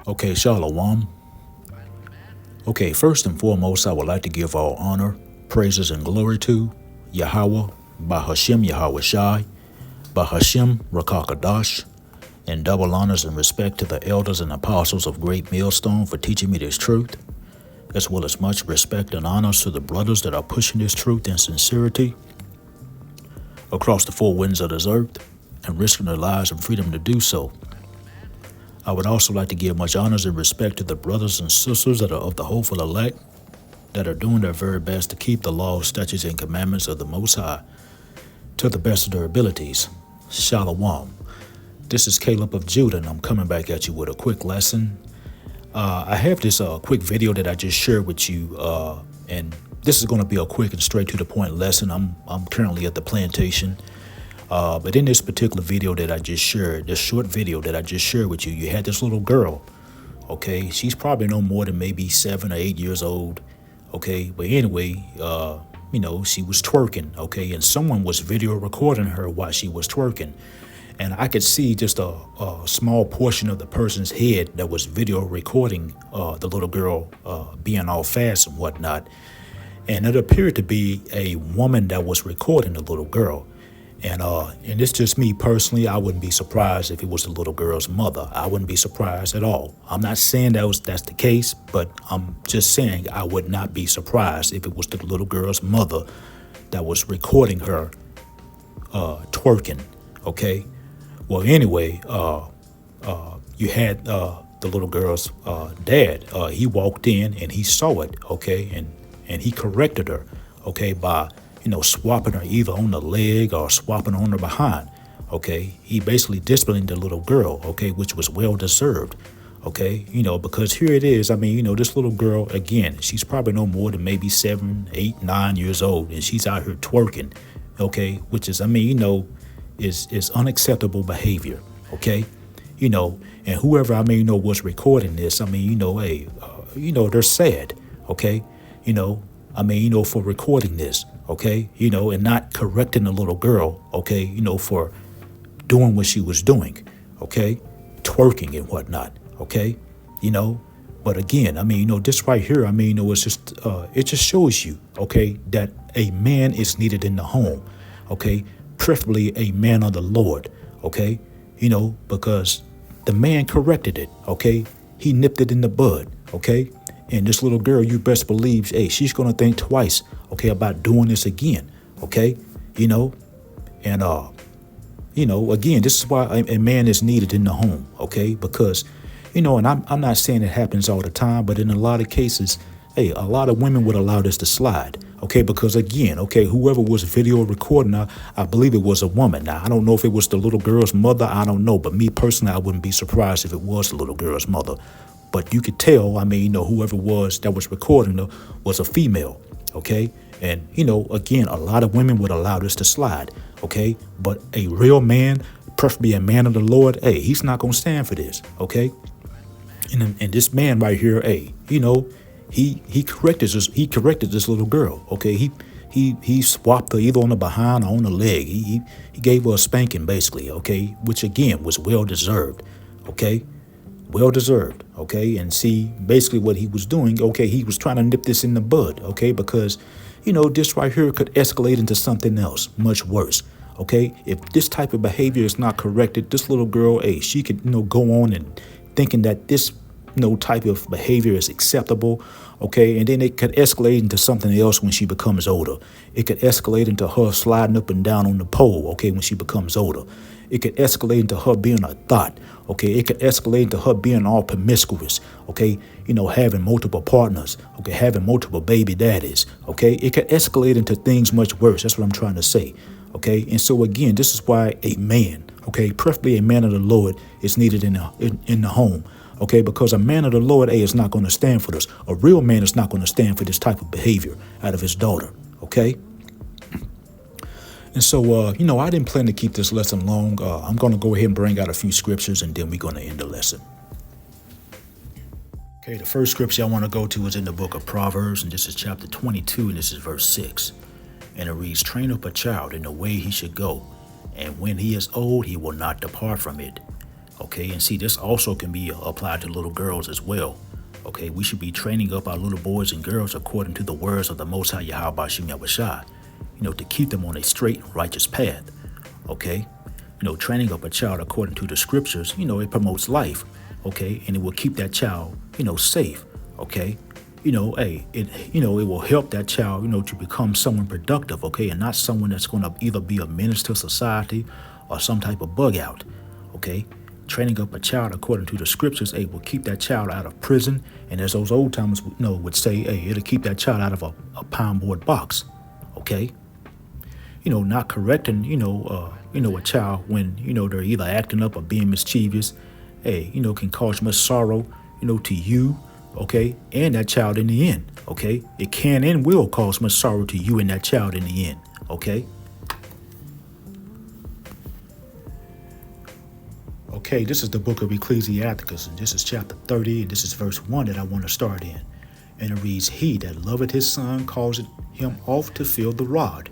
Okay, Shalom. Okay, first and foremost, I would like to give all honor, praises, and glory to Yahweh, Bahashem Yahweh Shai, Bahashem Rakakadash, and double honors and respect to the elders and apostles of Great Millstone for teaching me this truth, as well as much respect and honors to the brothers that are pushing this truth in sincerity across the four winds of this earth and risking their lives and freedom to do so. I would also like to give much honors and respect to the brothers and sisters that are of the hopeful elect that are doing their very best to keep the laws, statutes, and commandments of the Most High to the best of their abilities. Shalom. This is Caleb of Judah, and I'm coming back at you with a quick lesson. I have this quick video that I just shared with you, and this is going to be a quick and straight to the point lesson. I'm currently at the plantation. But in this particular video that I just shared, this short video that I just shared with you, you had this little girl, okay? She's probably no more than maybe 7 or 8 years old, okay? But anyway, she was twerking, okay? And someone was video recording her while she was twerking. And I could see just a small portion of the person's head that was video recording the little girl being all fast and whatnot. And it appeared to be a woman that was recording the little girl. And it's just me personally. I wouldn't be surprised if it was the little girl's mother. I wouldn't be surprised at all. I'm not saying that's the case, but I'm just saying I would not be surprised if it was the little girl's mother that was recording her twerking. Okay. Well, anyway, you had the little girl's dad. He walked in and he saw it. Okay, and he corrected her. Okay, by swapping her either on the leg or swapping on her behind. Okay, he basically disciplined the little girl, okay, which was well deserved. Okay, because here it is. I mean, this little girl, again, she's probably no more than maybe 7, 8, 9 years old, and she's out here twerking. Okay, which is, is unacceptable behavior. Okay, and whoever was recording this, they're sad. Okay, for recording this. Okay, and not correcting the little girl, okay, for doing what she was doing, okay, twerking and whatnot, okay, but again, this right here, it's just, it just shows you, okay, that a man is needed in the home, okay, preferably a man of the Lord, okay, because the man corrected it, okay, he nipped it in the bud, okay. And this little girl, you best believe, hey, she's going to think twice, okay, about doing this again, okay, and, again, this is why a man is needed in the home, okay, because, and I'm not saying it happens all the time, but in a lot of cases, hey, a lot of women would allow this to slide, okay, because again, okay, whoever was video recording, I believe it was a woman. Now, I don't know if it was the little girl's mother, I don't know, but me personally, I wouldn't be surprised if it was the little girl's mother. But you could tell, whoever was that was recording her was a female, okay? And, again, a lot of women would allow this to slide, okay? But a real man, preferably a man of the Lord, hey, he's not going to stand for this, okay? And this man right here, hey, he corrected this little girl, okay? He swapped her either on the behind or on the leg. He gave her a spanking, basically, okay? Which, again, was well-deserved, okay? Well-deserved, okay? And see, basically what he was doing, okay, he was trying to nip this in the bud, okay? Because, this right here could escalate into something else, much worse, okay? If this type of behavior is not corrected, this little girl, hey, she could, go on and thinking that this, type of behavior is acceptable, okay? And then it could escalate into something else when she becomes older. It could escalate into her sliding up and down on the pole, okay, when she becomes older. It could escalate into her being a thought, okay? It could escalate into her being all promiscuous, okay? Having multiple partners, okay? Having multiple baby daddies, okay? It could escalate into things much worse. That's what I'm trying to say, okay? And so, again, this is why a man, okay, preferably a man of the Lord is needed in the home, okay? Because a man of the Lord, is not going to stand for this. A real man is not going to stand for this type of behavior out of his daughter, okay? And so, I didn't plan to keep this lesson long. I'm going to go ahead and bring out a few scriptures, and then we're going to end the lesson. Okay, the first scripture I want to go to is in the book of Proverbs, and this is chapter 22, and this is verse 6. And it reads, "Train up a child in the way he should go, and when he is old, he will not depart from it. Okay, and see, this also can be applied to little girls as well. Okay, we should be training up our little boys and girls according to the words of the Most High Yahweh Bashim Yahushua, to keep them on a straight and righteous path. Okay, training up a child according to the scriptures, it promotes life. Okay, and it will keep that child, safe. Okay, it will help that child, to become someone productive. Okay, and not someone that's going to either be a menace to society or some type of bug out. Okay, training up a child according to the scriptures, will keep that child out of prison. And as those old timers would say, it'll keep that child out of a pound board box. Okay, not correcting, a child when, they're either acting up or being mischievous, can cause much sorrow, to you, okay, and that child in the end. Okay, it can and will cause much sorrow to you and that child in the end. Okay. Okay, this is the book of Ecclesiasticus, and this is chapter 30, and this is verse 1 that I want to start in. And it reads, "He that loveth his son causeth him oft to feel the rod,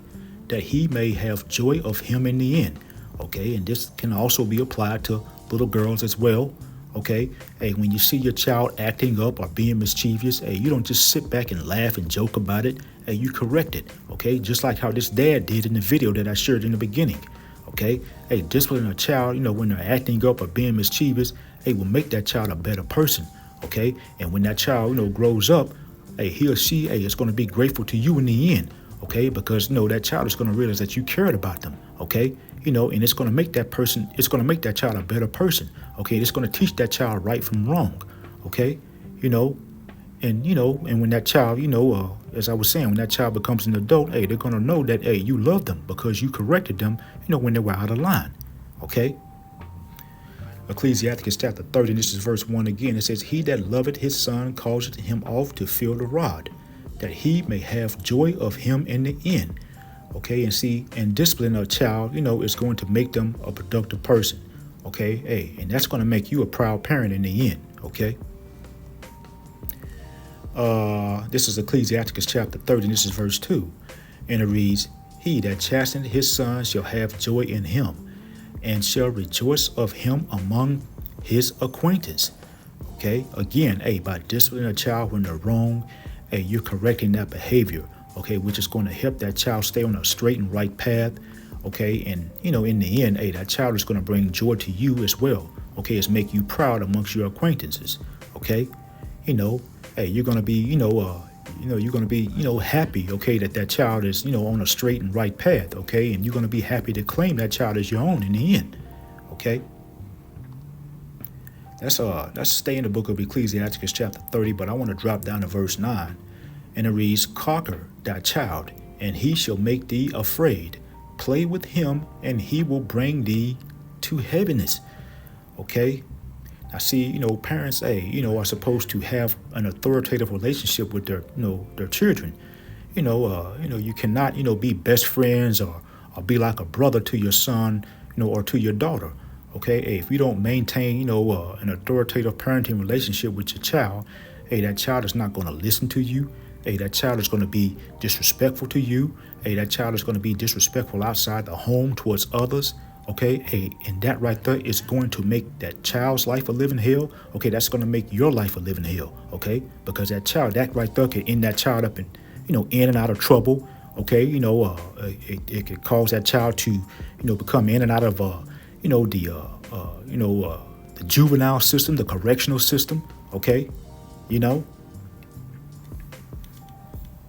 that he may have joy of him in the end." Okay, and this can also be applied to little girls as well. Okay, when you see your child acting up or being mischievous, you don't just sit back and laugh and joke about it. You correct it. Okay, just like how this dad did in the video that I shared in the beginning. Okay, disciplining a child, when they're acting up or being mischievous, will make that child a better person. Okay, and when that child, grows up, he or she, is going to be grateful to you in the end. Okay, because that child is going to realize that you cared about them. Okay, and it's going to make that person, it's going to make that child a better person. Okay, it's going to teach that child right from wrong. Okay, and when that child, as I was saying, when that child becomes an adult, they're going to know that, you love them because you corrected them, when they were out of line. Okay. Ecclesiasticus chapter 30, this is verse 1 again. It says, "He that loveth his son causeth him oft to feel the rod, that he may have joy of him in the end." Okay, and see, and disciplining a child, is going to make them a productive person. Okay, and that's going to make you a proud parent in the end. Okay. This is Ecclesiasticus chapter 30, and this is verse 2. And it reads, "He that chasteneth his son shall have joy in him, and shall rejoice of him among his acquaintance." Okay, again, by disciplining a child when they're wrong, you're correcting that behavior, okay, which is going to help that child stay on a straight and right path. Okay, and in the end, that child is going to bring joy to you as well. Okay, it's make you proud amongst your acquaintances. Okay, you're going to be, you're going to be, happy, okay, that child is, on a straight and right path, okay, and you're going to be happy to claim that child as your own in the end, okay. Let's stay in the book of Ecclesiasticus chapter 30, but I want to drop down to verse 9, and it reads, "Conquer thy child, and he shall make thee afraid. Play with him, and he will bring thee to heaviness." Okay. Now, see, parents, are supposed to have an authoritative relationship with their children. You cannot, be best friends or be like a brother to your son, or to your daughter. Okay, if you don't maintain, an authoritative parenting relationship with your child, that child is not going to listen to you. That child is going to be disrespectful to you. That child is going to be disrespectful outside the home towards others. Okay, and that right there is going to make that child's life a living hell. Okay, that's going to make your life a living hell. Okay, because that child, that right there can end that child up in, in and out of trouble. Okay, it could cause that child to, become in and out of, the juvenile system, the correctional system. Okay,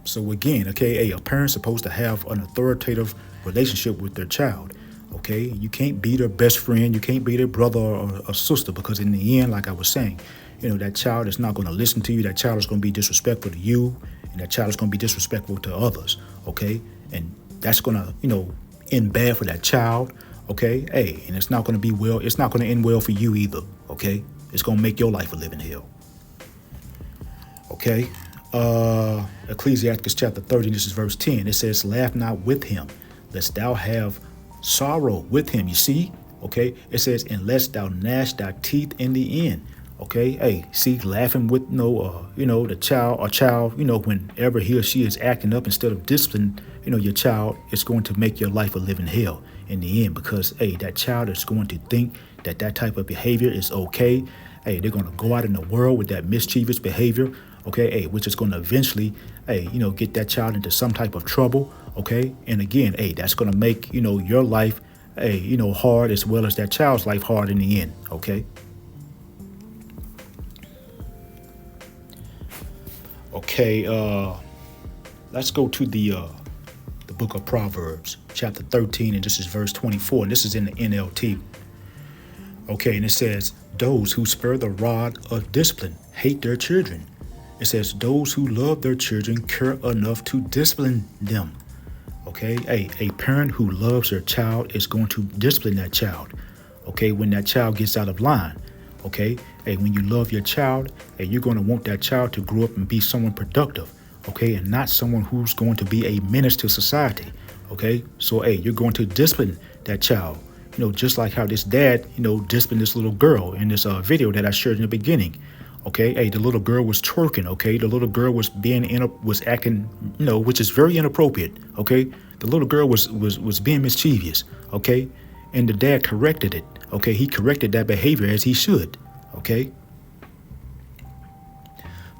So again, okay, a parent's supposed to have an authoritative relationship with their child. Okay, you can't be their best friend, you can't be their brother or sister, because in the end, like I was saying, that child is not going to listen to you. That child is going to be disrespectful to you, and that child is going to be disrespectful to others. Okay, and that's going to, end bad for that child. Okay, and it's not going to be well. It's not going to end well for you either. Okay, it's going to make your life a living hell. Okay, Ecclesiasticus chapter 30, this is verse 10. It says, "Laugh not with him, lest thou have sorrow with him." You see, okay, it says, "Unless thou gnash thy teeth in the end." Okay, see, laughing with the child, whenever he or she is acting up, instead of disciplining, your child, it's going to make your life a living hell in the end, because that child is going to think that type of behavior is okay. Hey, they're going to go out in the world with that mischievous behavior, okay, hey, which is going to eventually, hey, get that child into some type of trouble, okay? And again, hey, that's going to make, your life, hey, hard, as well as that child's life hard in the end, okay? Okay, let's go to the book of Proverbs, chapter 13, and this is verse 24, and this is in the NLT. Okay, and it says, those who spare the rod of discipline hate their children. It says, those who love their children care enough to discipline them. Okay, a parent who loves their child is going to discipline that child. Okay, when that child gets out of line. Okay, hey, when you love your child, hey, you're going to want that child to grow up and be someone productive. Okay, and not someone who's going to be a menace to society. Okay, so hey, you're going to discipline that child. Just like how this dad, disciplined this little girl in this video that I shared in the beginning. Okay, hey, the little girl was twerking. Okay, the little girl was was acting, which is very inappropriate. Okay, the little girl was being mischievous. Okay, and the dad corrected it. Okay, he corrected that behavior as he should. Okay.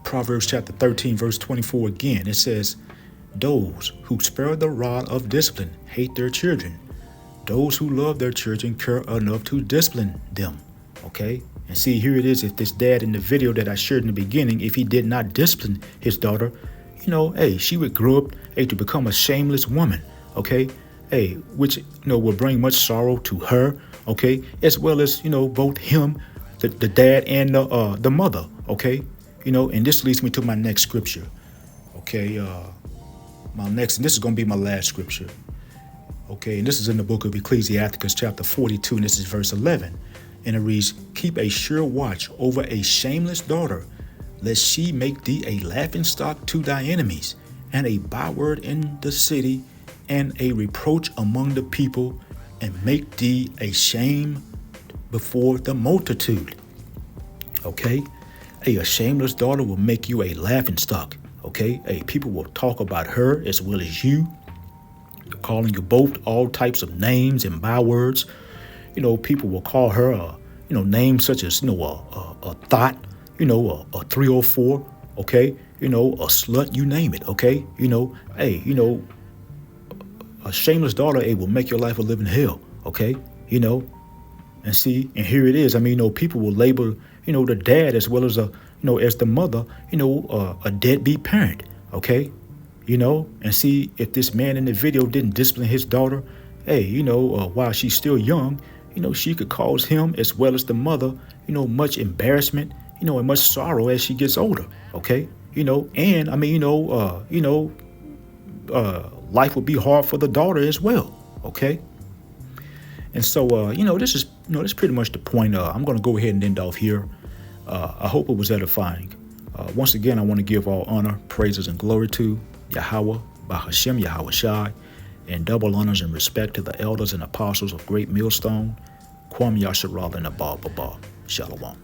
Proverbs chapter 13, verse 24 again. It says, those who spare the rod of discipline hate their children. Those who love their children care enough to discipline them. Okay. And see, here it is. If this dad in the video that I shared in the beginning, if he did not discipline his daughter, hey, she would grow up, hey, to become a shameless woman. Okay. Hey, which, will bring much sorrow to her. Okay. As well as, both him, the dad, and the mother. Okay. And this leads me to my next scripture. Okay. And this is going to be my last scripture. Okay, and this is in the book of Ecclesiasticus, chapter 42, and this is verse 11. And it reads, keep a sure watch over a shameless daughter, lest she make thee a laughingstock to thy enemies, and a byword in the city, and a reproach among the people, and make thee a shame before the multitude. Okay, a shameless daughter will make you a laughingstock. Okay, people will talk about her as well as you, calling you both all types of names and bywords. People will call her, names such as, a thought, a 304, okay, a slut, you name it, okay, a shameless daughter, will make your life a living hell, okay, and see, and here it is. I mean, people will label, the dad as well as as the mother, a deadbeat parent, okay. And see, if this man in the video didn't discipline his daughter, while she's still young, she could cause him as well as the mother, much embarrassment, and much sorrow as she gets older. Okay. And I mean, life would be hard for the daughter as well. Okay. And so, this is, this is pretty much the point. I'm going to go ahead and end off here. I hope it was edifying. Once again, I want to give all honor, praises, and glory to Yahweh, Bahashem Yahweh Shai, and double honors and respect to the elders and apostles of Great Millstone, Kwam Yasharal and Abba Baba. Shalom.